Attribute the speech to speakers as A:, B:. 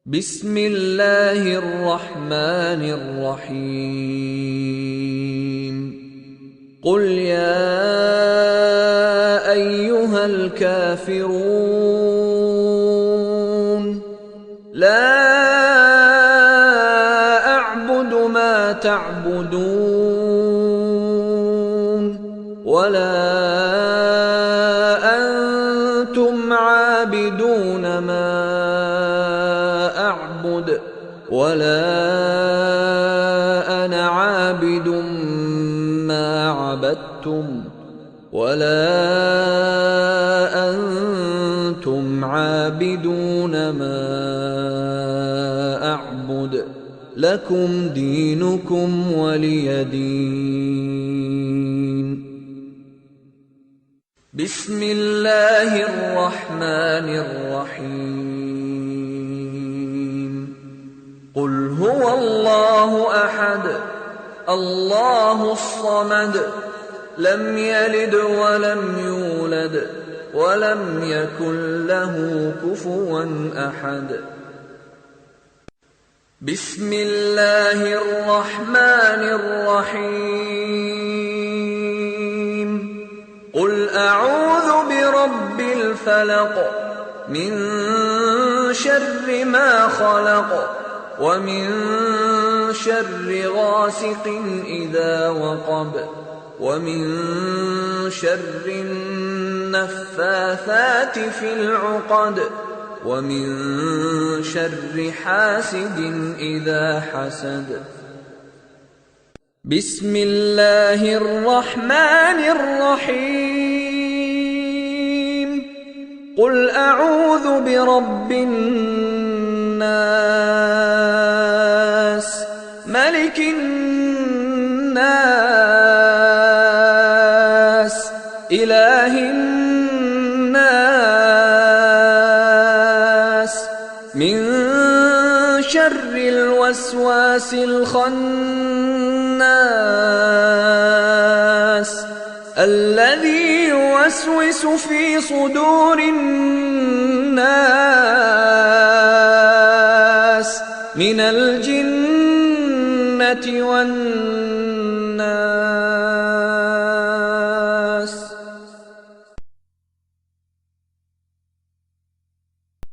A: بسم الله الرحمن الرحيم قل يا أيها الكافرون لا أعبد ما تعبدون ولا أنتم عابدون ما أعبد ولا أنا عابد ما عبدتم ولا أنتم عابدون ما أعبد لكم دينكم ولي دين. بسم الله الرحمن الرحيم قل هو الله أحد الله الصمد لم يلد ولم يولد ولم يكن له كفوا أحد. بسم الله الرحمن الرحيم قل أعوذ برب الفلق من شر ما خلق ومن شر غاسق إذا وقب ومن شر النفاثات في العقد ومن شر حاسد إذا حسد. بسم الله الرحمن الرحيم قل أعوذ برب الناس ملك الناس إله الناس من شر الوسواس الخناس الذي يوسوس في صدور الناس من الجنة والناس.